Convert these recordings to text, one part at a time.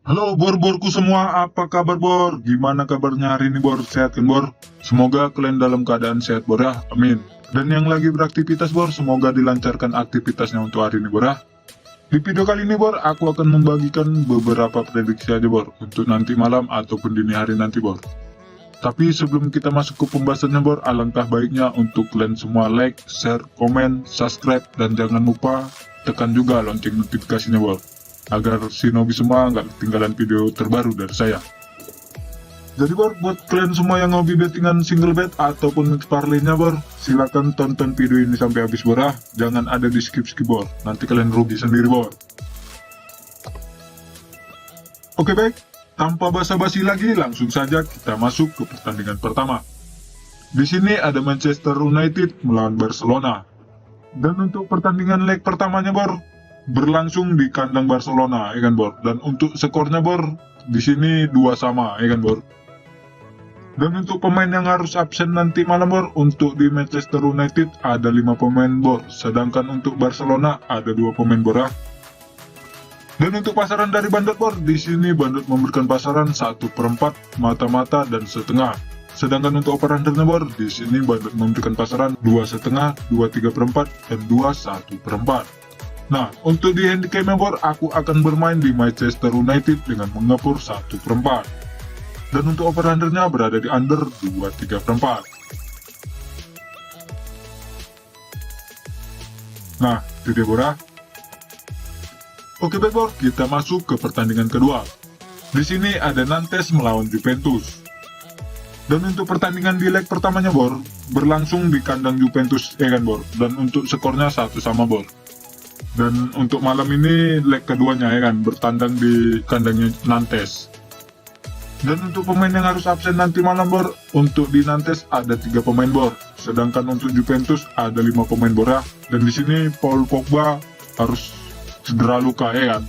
Halo bor-borku semua, apa kabar bor? Gimana kabarnya hari ini bor? Sehat kan bor? Semoga kalian dalam keadaan sehat bor ya, amin. Dan yang lagi beraktivitas bor, semoga dilancarkan aktivitasnya untuk hari ini bor ya. Di video kali ini bor, aku akan membagikan beberapa prediksi aja bor, untuk nanti malam ataupun dini hari nanti bor. Tapi sebelum kita masuk ke pembahasannya bor, alangkah baiknya untuk kalian semua like, share, komen, subscribe, dan jangan lupa tekan juga lonceng notifikasinya bor, agar Shinobi semua nggak ketinggalan video terbaru dari saya. Jadi bor, buat kalian semua yang hobi bettingan single bet ataupun mix parlay-nya bor, silakan tonton video ini sampai habis bor ah. Jangan ada di skip-skip bor, nanti kalian rugi sendiri bor. Oke baik, tanpa basa-basi lagi langsung saja kita masuk ke pertandingan pertama. Di sini ada Manchester United melawan Barcelona. Dan untuk pertandingan leg pertamanya bor, berlangsung di kandang Barcelona ya kan bor. Dan untuk skornya bor, di sini 2 sama ya kan bor. Dan untuk pemain yang harus absen nanti malam bor, untuk di Manchester United ada 5 pemain bor, sedangkan untuk Barcelona ada 2 pemain bor ya. Dan untuk pasaran dari Bandot bor, di sini Bandot memberikan pasaran 1/4, mata-mata dan setengah. Sedangkan untuk over-undernya bor, di sini Bandot memberikan pasaran 2,5, 2,3/4, dan 2,1/4. Nah, untuk di handicapnya bor, aku akan bermain di Manchester United dengan mengepur 1/4. Dan untuk over-undernya berada di under 2,3/4. Nah, itu dia bor ya. Oke baik bor, kita masuk ke pertandingan kedua. Di sini ada Nantes melawan Juventus. Dan untuk pertandingan di leg pertamanya bor, berlangsung di kandang Juventus ya kan bor. Dan untuk skornya 1 sama bor. Dan untuk malam ini leg keduanya ya kan, bertandang di kandangnya Nantes. Dan untuk pemain yang harus absen nanti malam bor, untuk di Nantes ada 3 pemain bor. Sedangkan untuk Juventus ada 5 pemain bor ya. Dan di sini Paul Pogba harus cedera luka ya kan.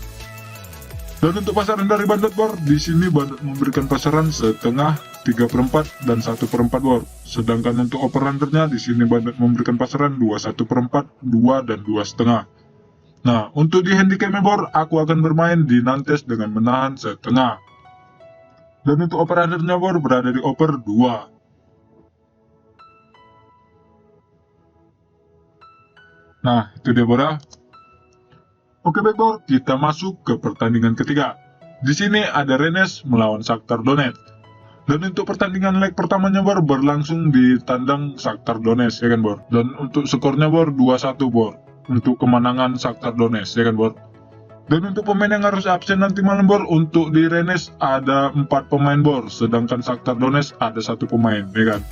Dan untuk pasaran dari Bandot bor, di sini Bandot memberikan pasaran setengah, 3/4 dan 1/4 bor. Sedangkan untuk over-undernya di sini Bandot memberikan pasaran 2,1/4, 2 dan 2,5. Nah, untuk di handicapnya bor, aku akan bermain di Nantes dengan menahan setengah. Dan untuk over-undernya bor berada di over 2. Nah, itu dia bor ya. Oke baik bor, kita masuk ke pertandingan ketiga. Di sini ada Rennes melawan Shakhtar Donetsk. Dan untuk pertandingan leg pertamanya bor, berlangsung di tandang Shakhtar Donetsk ya kan bor. Dan untuk skornya bor 2-1 bor, untuk kemenangan Shakhtar Donetsk ya kan bor. Dan untuk pemain yang harus absen nanti malam bor, untuk di Rennes ada 4 pemain bor, sedangkan Shakhtar Donetsk ada 1 pemain ya kan.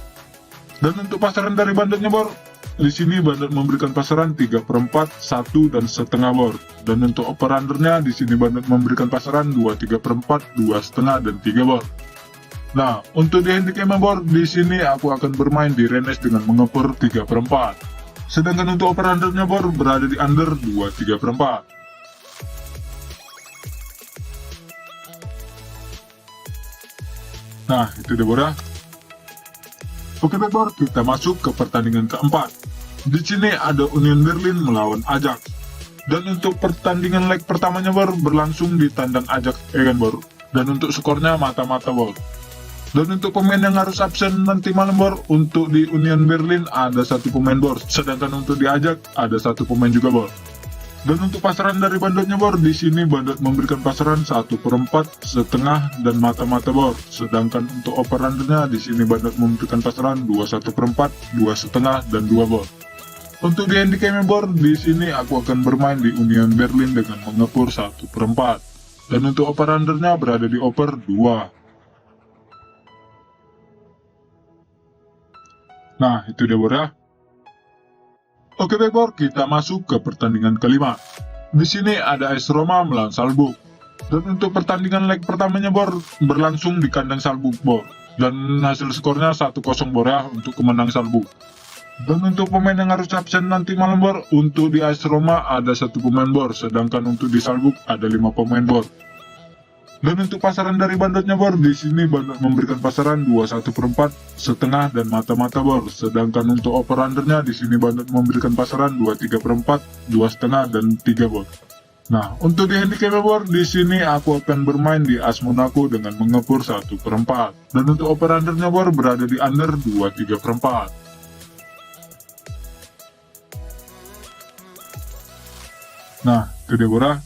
Dan untuk pasaran dari Bandotnya bor, di sini Bandot memberikan pasaran 3/4, 1 dan setengah bor. Dan untuk over-undernya di sini Bandot memberikan pasaran 2,3/4, 2,5 dan 3 bor. Nah, untuk di handicapnya bor, di sini aku akan bermain di Rennes dengan mengepur 3/4. Sedangkan untuk over-undernya bor berada di under 2,3/4. Nah, itu dia bor ya. Oke baik bor, kita masuk ke pertandingan keempat. Di sini ada Union Berlin melawan Ajax. Dan untuk pertandingan leg pertamanya bor, berlangsung di tandang Ajax ya kan bor. Dan untuk skornya mata-mata bor. Dan untuk pemain yang harus absen nanti malam bor, untuk di Union Berlin ada 1 pemain bor, sedangkan untuk di Ajax ada 1 pemain juga bor. Dan untuk pasaran dari Bandotnya bor, di sini Bandot memberikan pasaran 1/4, setengah dan mata-mata bor. Sedangkan untuk over-undernya di sini Bandot memberikan pasaran 2,1/4, 2,5 dan 2 bor. Untuk di handicapnya bor, di sini aku akan bermain di Union Berlin dengan mengepur 1/4. Dan untuk over-undernya berada di over 2. Nah, itu dia bor ya. Oke baik bor, kita masuk ke pertandingan kelima. Di sini ada AS Roma melawan Salzburg. Dan untuk pertandingan leg pertamanya bor, berlangsung di kandang Salzburg bor. Dan hasil skornya 1-0 bor ya, untuk kemenang Salzburg. Dan untuk pemain yang harus absen nanti malam bor, untuk di AS Roma ada 1 pemain bor, sedangkan untuk di Salzburg ada 5 pemain bor. Dan untuk pasaran dari Bandotnya bor, di sini Bandot memberikan pasaran 2,1/4, setengah dan mata-mata bor. Sedangkan untuk over-undernya di sini Bandot memberikan pasaran 2,3/4, 2,5 dan 3 bor. Nah, untuk di handicap bor, di sini aku akan bermain di as Monaco dengan mengepur 1/4. Dan untuk over undernya bor berada di under 23/4. Nah, itu dia bor.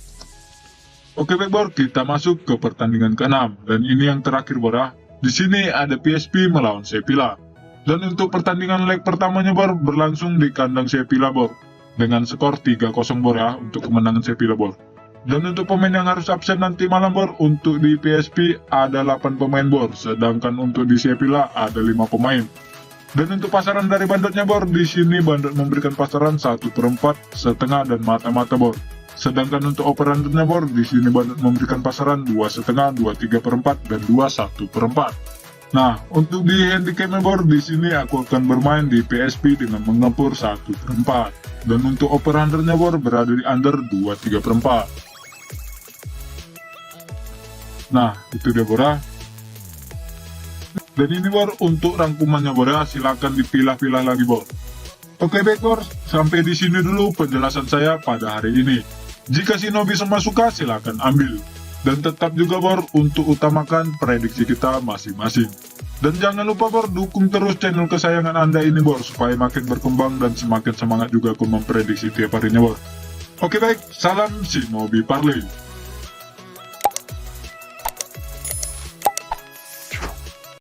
Oke baik bor, kita masuk ke pertandingan ke-6 dan ini yang terakhir bor. Di sini ada PSP melawan Sevilla. Dan untuk pertandingan leg pertamanya bor berlangsung di kandang Sevilla bor dengan skor 3-0 bor untuk kemenangan Sevilla bor. Dan untuk pemain yang harus absen nanti malam bor, untuk di PSP ada 8 pemain bor, sedangkan untuk di Sevilla ada 5 pemain. Dan untuk pasaran dari bandotnya bor, di sini bandot memberikan pasaran 1/4, setengah dan mata-mata bor. Sedangkan untuk operandernya bor, di sini bandot memberikan pasaran 2,5, 2,3/4 dan 2,1/4. Nah, untuk di handicapnya bor, di sini aku akan bermain di PSP dengan mengepur 1/4. Dan untuk operandernya bor berada di under 2,3/4. Nah, itu dia bor. Dan ini bor untuk rangkumannya bor, silakan dipilah-pilah lagi bor. Oke baik bor, sampai di sini dulu penjelasan saya pada hari ini. Jika Shinobi semua suka silakan ambil. Dan tetap juga bor untuk utamakan prediksi kita masing-masing. Dan jangan lupa bor, dukung terus channel kesayangan Anda ini bor, supaya makin berkembang dan semakin semangat juga aku memprediksi tiap harinya bor. Oke baik, salam Shinobi Parley.